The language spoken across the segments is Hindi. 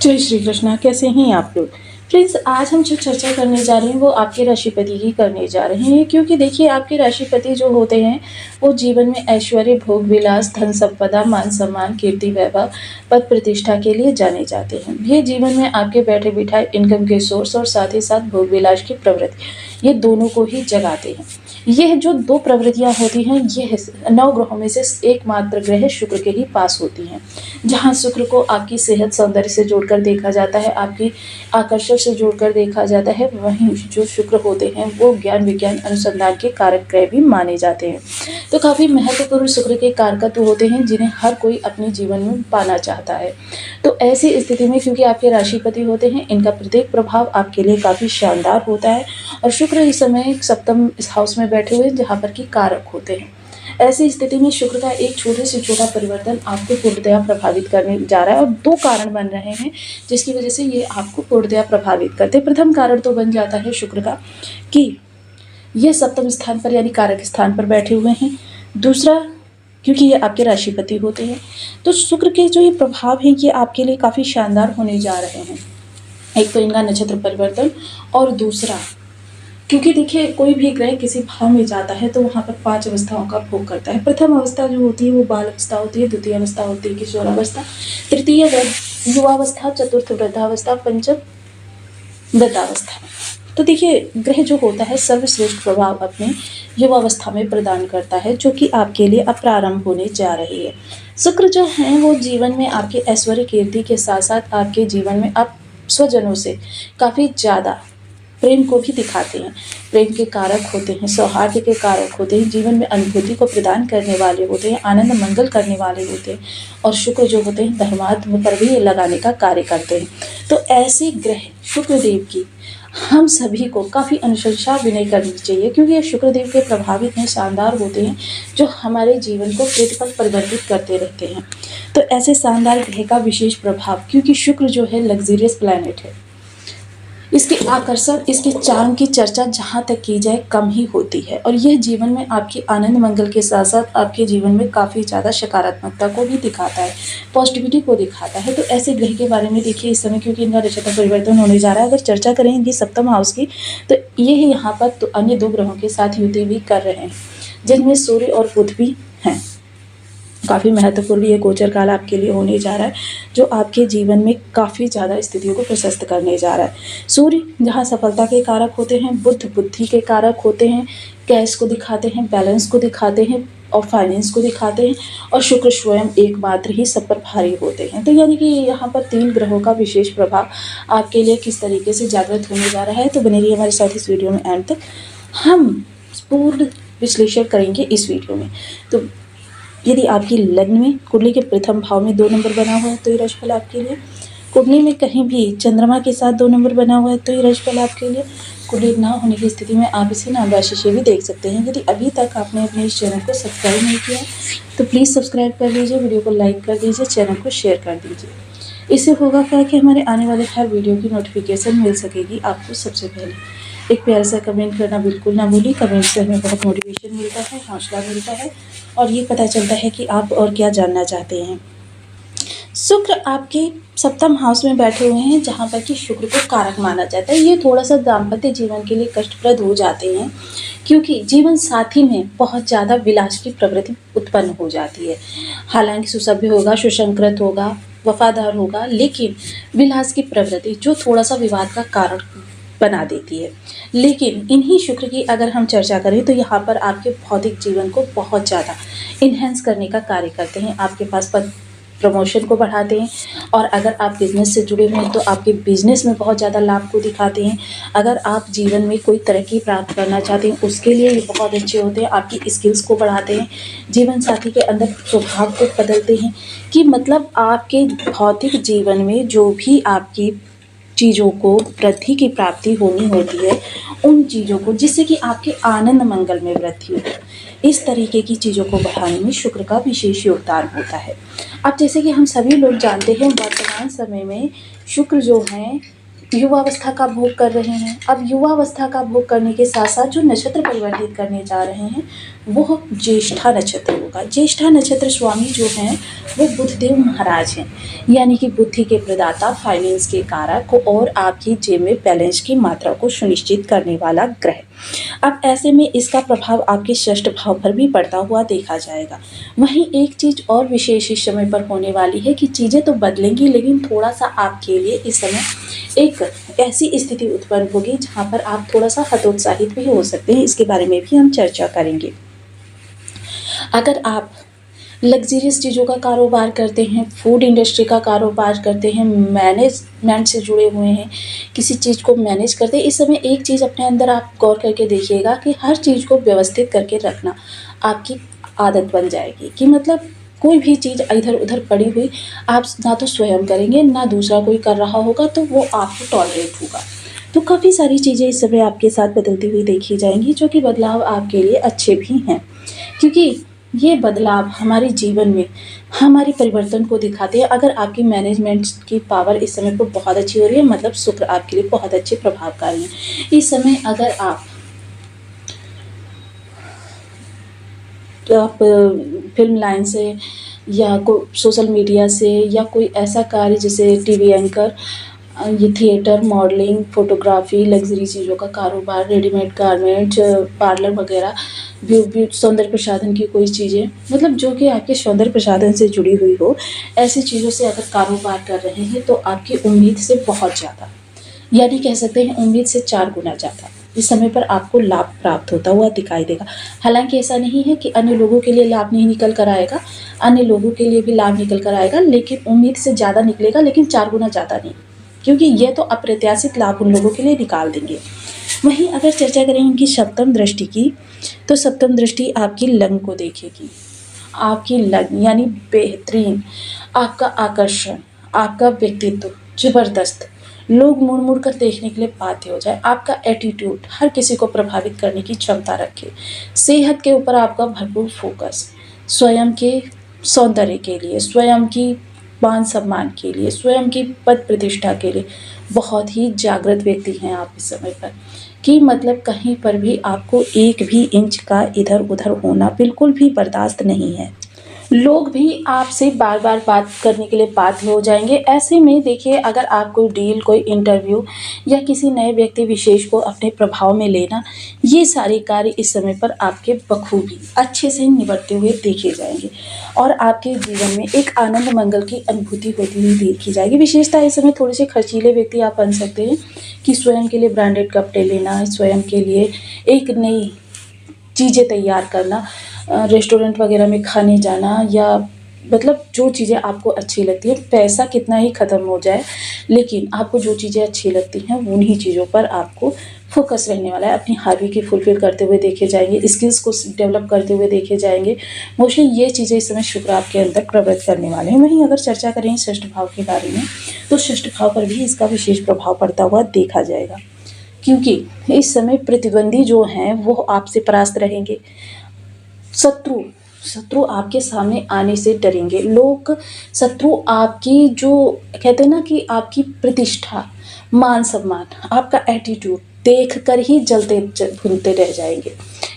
जय श्री कृष्णा। कैसे हैं आप लोग? फ्रेंड्स, आज हम जो चर्चा करने जा रहे हैं वो आपके राशिपति की करने जा रहे हैं, क्योंकि देखिए आपके राशिपति जो होते हैं वो जीवन में ऐश्वर्य, भोग विलास, धन संपदा, मान सम्मान, कीर्ति, वैभव, पद प्रतिष्ठा के लिए जाने जाते हैं। ये जीवन में आपके बैठे बिठाए इनकम के सोर्स और साथ ही साथ भोग विलास की प्रवृत्ति, ये दोनों को ही जगाते हैं। यह जो दो प्रवृत्तियां होती हैं यह 9 ग्रहों में से एकमात्र ग्रह शुक्र के ही पास होती हैं। जहां शुक्र को आपकी सेहत, सौंदर्य से जोड़कर देखा जाता है, आपकी आकर्षण से जोड़कर देखा जाता है, वहीं जो शुक्र होते हैं वो ज्ञान विज्ञान अनुसंधान के कारक ग्रह भी माने जाते हैं। तो काफ़ी महत्वपूर्ण शुक्र के कारकत्व होते हैं जिन्हें हर कोई अपने जीवन में पाना चाहता है। तो ऐसी स्थिति में क्योंकि आपके राशिपति होते हैं, इनका प्रत्येक प्रभाव आपके लिए काफ़ी शानदार होता है। और शुक्र इस समय सप्तम इस हाउस में बैठे हुए जहाँ पर कि कारक होते हैं। ऐसी स्थिति में शुक्र का एक छोटे से छोटा परिवर्तन आपको पूर्णतया प्रभावित करने जा रहा है, और 2 कारण बन रहे हैं जिसकी वजह से ये आपको पूर्णतया प्रभावित करते हैं। प्रथम कारण तो बन जाता है शुक्र का कि ये सप्तम स्थान पर यानी कारक स्थान पर बैठे हुए हैं। दूसरा, क्योंकि ये आपके राशिपति होते हैं, तो शुक्र के जो ये प्रभाव हैं ये आपके लिए काफ़ी शानदार होने जा रहे हैं। एक तो इनका नक्षत्र परिवर्तन, और दूसरा क्योंकि देखिए कोई भी ग्रह किसी भाव में जाता है तो वहाँ पर 5 अवस्थाओं का भोग करता है। प्रथम अवस्था जो होती है वो बाल अवस्था होती है, द्वितीय अवस्था होती है किशोरावस्था, तृतीय युवावस्था, चतुर्थ वृद्धावस्था, पंचम वृद्धावस्था। तो देखिए ग्रह जो होता है सर्वश्रेष्ठ प्रभाव अपने युवावस्था में प्रदान करता है, जो कि आपके लिए अब प्रारंभ होने जा रही है। शुक्र जो है वो जीवन में आपके ऐश्वर्य, कीर्ति के साथ साथ आपके जीवन में आप स्वजनों से काफ़ी ज़्यादा प्रेम को भी दिखाते हैं। प्रेम के कारक होते हैं, सौहार्द के कारक होते हैं, जीवन में अनुभूति को प्रदान करने वाले होते हैं, आनंद मंगल करने वाले होते हैं। और शुक्र जो होते हैं धर्मात्म पर भी लगाने का कार्य करते हैं। तो ऐसे ग्रह शुक्रदेव की हम सभी को काफ़ी अनुशंसा विनय करनी चाहिए, क्योंकि ये शुक्रदेव के प्रभाव इतने शानदार होते हैं जो हमारे जीवन को प्रतिपल परिवर्तित करते रहते हैं। तो ऐसे शानदार ग्रह का विशेष प्रभाव, क्योंकि शुक्र जो है लग्जरियस प्लैनेट है, इसके आकर्षण, इसके चार्म की चर्चा जहाँ तक की जाए कम ही होती है। और यह जीवन में आपकी आनंद मंगल के साथ साथ आपके जीवन में काफ़ी ज़्यादा सकारात्मकता को भी दिखाता है, पॉजिटिविटी को दिखाता है। तो ऐसे ग्रह के बारे में देखिए इस समय, क्योंकि इनका नक्षत्र परिवर्तन होने जा रहा है, अगर चर्चा करें इनकी सप्तम हाउस की, तो ये यहाँ पर तो अन्य 2 ग्रहों के साथ युति भी कर रहे हैं, जिनमें सूर्य और बुध भी हैं। काफ़ी महत्वपूर्ण ये गोचर काल आपके लिए होने जा रहा है, जो आपके जीवन में काफ़ी ज़्यादा स्थितियों को प्रशस्त करने जा रहा है। सूर्य जहाँ सफलता के कारक होते हैं, बुध बुद्धि के कारक होते हैं, कैश को दिखाते हैं, बैलेंस को दिखाते हैं और फाइनेंस को दिखाते हैं, और शुक्र स्वयं एकमात्र ही सब पर भारी होते हैं। तो यानी कि यहाँ पर 3 ग्रहों का विशेष प्रभाव आपके लिए किस तरीके से जागृत होने जा रहा है। तो बने रहिए हमारे साथ इस वीडियो में एंड तक, हम पूर्ण विश्लेषण करेंगे इस वीडियो में। तो यदि आपकी लग्न में कुंडली के प्रथम भाव में 2 नंबर बना हुआ है तो ये राशिफल आपके लिए। कुंडली में कहीं भी चंद्रमा के साथ 2 नंबर बना हुआ है तो ये राशिफल आपके लिए। कुंडली ना होने की स्थिति में आप इसे नाम राशि से भी देख सकते हैं। यदि अभी तक आपने अपने इस चैनल को सब्सक्राइब नहीं किया तो प्लीज़ सब्सक्राइब कर लीजिए, वीडियो को लाइक कर दीजिए, चैनल को शेयर कर दीजिए। इससे होगा क्या कि हमारे आने वाले हर वीडियो की नोटिफिकेशन मिल सकेगी आपको सबसे पहले। एक प्यारा सा कमेंट करना बिल्कुल ना भूलिए, कमेंट से हमें बहुत मोटिवेशन मिलता है, हौसला मिलता है, और ये पता चलता है कि आप और क्या जानना चाहते हैं। शुक्र आपके सप्तम हाउस में बैठे हुए हैं, जहाँ पर कि शुक्र को कारक माना जाता है। ये थोड़ा सा दाम्पत्य जीवन के लिए कष्टप्रद हो जाते हैं, क्योंकि जीवन साथी में बहुत ज़्यादा विलास की प्रवृत्ति उत्पन्न हो जाती है। हालांकि सुसभ्य होगा, सुसंस्कृत होगा, वफादार होगा, लेकिन विलास की प्रवृत्ति जो थोड़ा सा विवाद का कारण बना देती है। लेकिन इन्हीं शुक्र की अगर हम चर्चा करें तो यहाँ पर आपके भौतिक जीवन को बहुत ज़्यादा इन्हेंस करने का कार्य करते हैं, आपके पास पद प्रमोशन को बढ़ाते हैं, और अगर आप बिजनेस से जुड़े हुए हैं तो आपके बिजनेस में बहुत ज़्यादा लाभ को दिखाते हैं। अगर आप जीवन में कोई तरक्की प्राप्त करना चाहते हैं उसके लिए ये बहुत अच्छे होते हैं, आपकी स्किल्स को बढ़ाते हैं, जीवन साथी के अंदर स्वभाव को बदलते हैं, कि मतलब आपके भौतिक जीवन में जो भी आपकी चीज़ों को वृद्धि की प्राप्ति होनी होती है, उन चीज़ों को, जिससे कि आपके आनंद मंगल में वृद्धि हो, इस तरीके की चीज़ों को बढ़ाने में शुक्र का विशेष योगदान होता है। अब जैसे कि हम सभी लोग जानते हैं वर्तमान समय में शुक्र जो हैं युवावस्था का भोग कर रहे हैं। अब युवावस्था का भोग करने के साथ साथ जो नक्षत्र परिवर्तित करने जा रहे हैं वो ज्येष्ठा नक्षत्र होगा। होगा। ज्येष्ठा नक्षत्र स्वामी जो हैं वो बुधदेव महाराज हैं, यानी कि बुद्धि के प्रदाता, फाइनेंस के कारक और आपकी जेब में बैलेंस की मात्रा को सुनिश्चित करने वाला ग्रह। अब ऐसे में इसका प्रभाव आपके षष्ठ भाव पर भी पड़ता हुआ देखा जाएगा। वहीं एक चीज़ और विशेष इस समय पर होने वाली है कि चीज़ें तो बदलेंगी, लेकिन थोड़ा सा आपके लिए इस समय एक ऐसी स्थिति उत्पन्न होगी जहाँ पर आप थोड़ा सा हतोत्साहित भी हो सकते हैं। इसके बारे में भी हम चर्चा करेंगे। अगर आप लग्जरियस चीज़ों का कारोबार करते हैं, फूड इंडस्ट्री का कारोबार करते हैं, मैनेजमेंट से जुड़े हुए हैं, किसी चीज़ को मैनेज करते हैं, इस समय एक चीज़ अपने अंदर आप गौर करके देखिएगा कि हर चीज़ को व्यवस्थित करके रखना आपकी आदत बन जाएगी। कि मतलब कोई भी चीज़ इधर उधर पड़ी हुई आप ना तो स्वयं करेंगे, ना दूसरा कोई कर रहा होगा, तो वो आपको टॉलरेट होगा। तो काफ़ी सारी चीज़ें इस समय आपके साथ बदलती हुई देखी जाएंगी, जो कि बदलाव आपके लिए अच्छे भी हैं, क्योंकि ये बदलाव हमारे जीवन में हमारी परिवर्तन को दिखाते हैं। अगर आपकी मैनेजमेंट की पावर इस समय पर बहुत अच्छी हो रही है, मतलब शुक्र आपके लिए बहुत अच्छे प्रभावकारी हैं। इस समय अगर आप फिल्म लाइन से या सोशल मीडिया से या कोई ऐसा कार्य जैसे टीवी एंकर, ये थिएटर, मॉडलिंग, फोटोग्राफी, लग्जरी चीज़ों का कारोबार, रेडीमेड गारमेंट, पार्लर वगैरह, सौंदर्य प्रसाधन की कोई चीज़ें, मतलब जो कि आपके सौंदर्य प्रसाधन से जुड़ी हुई हो, ऐसी चीज़ों से अगर कारोबार कर रहे हैं तो आपकी उम्मीद से बहुत ज़्यादा, यानी कह सकते हैं उम्मीद से 4 गुना ज़्यादा इस समय पर आपको लाभ प्राप्त होता हुआ दिखाई देगा। हालांकि ऐसा नहीं है कि अन्य लोगों के लिए लाभ नहीं निकल कर आएगा, अन्य लोगों के लिए भी लाभ निकल कर आएगा, लेकिन उम्मीद से ज़्यादा निकलेगा, लेकिन 4 गुना ज़्यादा नहीं, क्योंकि ये तो अप्रत्याशित लाभ उन लोगों के लिए निकाल देंगे। वहीं अगर चर्चा करें इनकी सप्तम दृष्टि की, तो सप्तम दृष्टि आपकी लग्न को देखेगी। आपकी लग्न यानी बेहतरीन, आपका आकर्षण, आपका व्यक्तित्व ज़बरदस्त, लोग मुड़ मुड़ कर देखने के लिए बाध्य हो जाए, आपका एटीट्यूड हर किसी को प्रभावित करने की क्षमता रखे, सेहत के ऊपर आपका भरपूर फोकस, स्वयं के सौंदर्य के लिए, स्वयं की मान सम्मान के लिए, स्वयं की पद प्रतिष्ठा के लिए बहुत ही जागृत व्यक्ति हैं आप इस समय पर। कि मतलब कहीं पर भी आपको एक भी इंच का इधर उधर होना बिल्कुल भी बर्दाश्त नहीं है। लोग भी आपसे बार बार बात करने के लिए बाध्य हो जाएंगे। ऐसे में देखिए, अगर आप कोई डील, कोई इंटरव्यू या किसी नए व्यक्ति विशेष को अपने प्रभाव में लेना, ये सारे कार्य इस समय पर आपके बखूबी अच्छे से निपटते हुए देखे जाएंगे और आपके जीवन में एक आनंद मंगल की अनुभूति होती हुई देखी जाएगी। विशेषता इस समय थोड़े से खर्चीले व्यक्ति आप बन सकते हैं कि स्वयं के लिए ब्रांडेड कपड़े लेना, स्वयं के लिए एक नई चीज़ें तैयार करना, रेस्टोरेंट वगैरह में खाने जाना, या मतलब जो चीज़ें आपको अच्छी लगती है, पैसा कितना ही ख़त्म हो जाए, लेकिन आपको जो चीज़ें अच्छी लगती हैं उन्हीं चीज़ों पर आपको फोकस रहने वाला है। अपनी हॉबी की फुलफिल करते हुए देखे जाएंगे, स्किल्स को डेवलप करते हुए देखे जाएंगे। मोस्टली ये चीज़ें इस समय शुक्र आपके अंदर प्रवृत्त करने वाले हैं। वहीं अगर चर्चा करें षष्ठ भाव के बारे में, तो षष्ठ भाव पर भी इसका विशेष प्रभाव पड़ता हुआ देखा जाएगा, क्योंकि इस समय प्रतिद्वंदी जो हैं वो आपसे परास्त रहेंगे। शत्रु आपके सामने आने से डरेंगे। लोग, शत्रु आपकी जो कहते हैं ना कि आपकी प्रतिष्ठा, मान सम्मान, आपका एटीट्यूड देख कर ही जलते भुनते रह जाएंगे।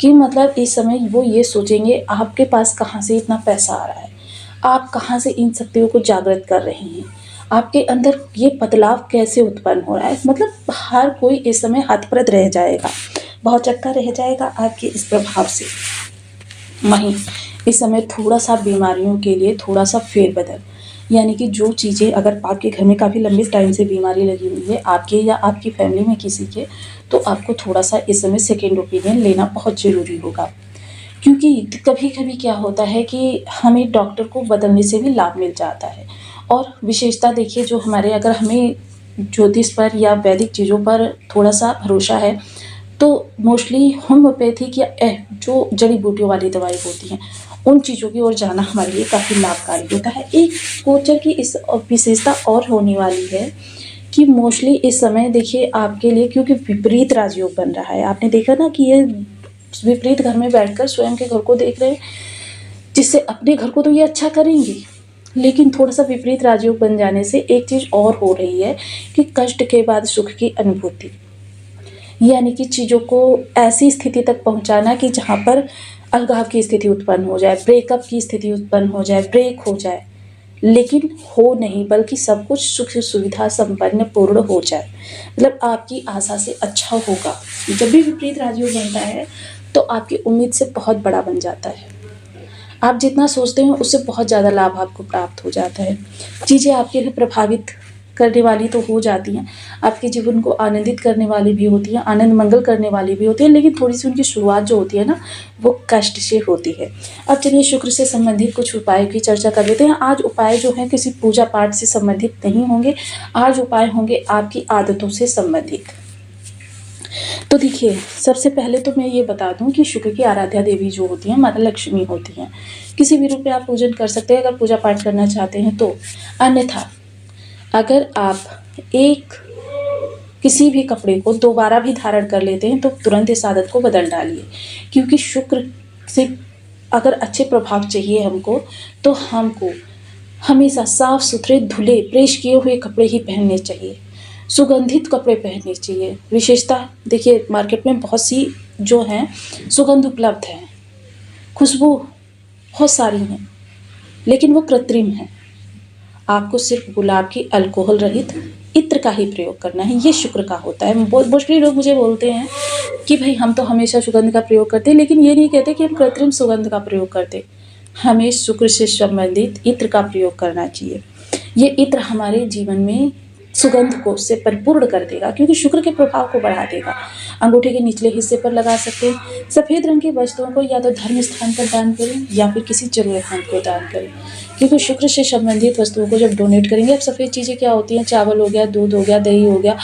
कि मतलब इस समय वो ये सोचेंगे आपके पास कहाँ से इतना पैसा आ रहा है, आप कहाँ से इन शक्तियों को जागृत कर रहे हैं, आपके अंदर ये बदलाव कैसे उत्पन्न हो रहा है। मतलब हर कोई इस समय हतप्रभ रह जाएगा, बहुत चक्का रह जाएगा आपके इस प्रभाव से। वहीं इस समय थोड़ा सा बीमारियों के लिए थोड़ा सा फेरबदल, यानी कि जो चीज़ें अगर आपके घर में काफ़ी लंबे टाइम से बीमारी लगी हुई है आपके या आपकी फैमिली में किसी के, तो आपको थोड़ा सा इस समय सेकेंड ओपिनियन लेना बहुत ज़रूरी होगा। क्योंकि कभी कभी क्या होता है कि हमें डॉक्टर को बदलने से भी लाभ मिल जाता है। और विशेषता देखिए, जो हमारे, अगर हमें ज्योतिष पर या वैदिक चीज़ों पर थोड़ा सा भरोसा है, तो मोस्टली होम्योपैथिक या जो जड़ी बूटियों वाली दवाई होती हैं उन चीज़ों की ओर जाना हमारे लिए काफ़ी लाभकारी होता है। एक गोचर की इस विशेषता और होने वाली है कि मोस्टली इस समय देखिए आपके लिए, क्योंकि विपरीत राजयोग बन रहा है, आपने देखा ना कि ये विपरीत घर में बैठकर स्वयं के घर को देख रहे हैं, जिससे अपने घर को तो ये अच्छा करेंगे, लेकिन थोड़ा सा विपरीत राजयोग बन जाने से एक चीज़ और हो रही है कि कष्ट के बाद सुख की अनुभूति, यानी कि चीज़ों को ऐसी स्थिति तक पहुंचाना कि जहां पर अलगाव की स्थिति उत्पन्न हो जाए, ब्रेकअप की स्थिति उत्पन्न हो जाए, ब्रेक हो जाए, लेकिन हो नहीं, बल्कि सब कुछ सुख सुविधा संपन्न पूर्ण हो जाए, मतलब आपकी आशा से अच्छा होगा। जब भी विपरीत राजयोग बनता है तो आपकी उम्मीद से बहुत बड़ा बन जाता है। आप जितना सोचते हैं उससे बहुत ज़्यादा लाभ आपको प्राप्त हो जाता है। चीज़ें आपके लिए प्रभावित करने वाली तो हो जाती हैं, आपके जीवन को आनंदित करने वाली भी होती हैं, आनंद मंगल करने वाली भी होती है, लेकिन थोड़ी-सी उनकी शुरुआत जो होती है ना, वो कष्ट से होती है। अब चलिए शुक्र से संबंधित कुछ उपायों की चर्चा कर लेते हैं। आज उपाय जो हैं किसी पूजा पाठ से संबंधित नहीं होंगे, आज उपाय होंगे आपकी आदतों से संबंधित। तो देखिए, सबसे पहले तो मैं ये बता दूं कि शुक्र की आराध्या देवी जो होती हैं माता लक्ष्मी होती हैं। किसी भी रूप में आप पूजन कर सकते हैं अगर पूजा पाठ करना चाहते हैं तो। अन्यथा अगर आप एक किसी भी कपड़े को दोबारा भी धारण कर लेते हैं तो तुरंत इस आदत को बदल डालिए, क्योंकि शुक्र से अगर अच्छे प्रभाव चाहिए हमको तो हमको हमेशा साफ सुथरे धुले प्रेस किए हुए कपड़े ही पहनने चाहिए, सुगंधित कपड़े पहनने चाहिए। विशेषता देखिए, मार्केट में बहुत सी जो हैं सुगंध उपलब्ध हैं, खुशबू बहुत सारी हैं, लेकिन वो कृत्रिम हैं। आपको सिर्फ गुलाब की अल्कोहल रहित इत्र का ही प्रयोग करना है, ये शुक्र का होता है। मोस्टली लोग मुझे बोलते हैं कि भाई हम तो हमेशा सुगंध का प्रयोग करते हैं, लेकिन ये नहीं कहते कि हम कृत्रिम सुगंध का प्रयोग करते। हमें शुक्र से संबंधित इत्र का प्रयोग करना चाहिए। ये इत्र हमारे जीवन में सुगंध को से परिपूर्ण कर देगा, क्योंकि शुक्र के प्रभाव को बढ़ा देगा। अंगूठे के निचले हिस्से पर लगा सकते हैं। सफ़ेद रंग की वस्तुओं को या तो धर्म स्थान पर दान करें या फिर किसी जरूरतमंद को दान करें, क्योंकि शुक्र से संबंधित वस्तुओं को जब डोनेट करेंगे, अब सफ़ेद चीज़ें क्या होती हैं, चावल हो गया, दूध हो गया, दही हो गया,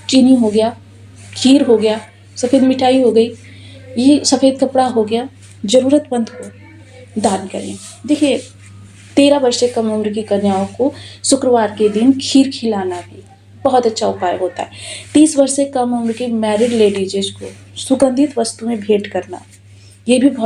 चीनी हो गया, खीर हो गया, सफ़ेद मिठाई हो गई, ये सफ़ेद कपड़ा हो गया, ज़रूरतमंद को दान करें। देखिए, 13 वर्ष से कम उम्र की कन्याओं को शुक्रवार के दिन खीर खिलाना भी बहुत अच्छा उपाय होता है। 30 वर्ष से कम उम्र की मैरिड लेडीज़ को सुगंधित वस्तुएं भेंट करना, ये भी बहुत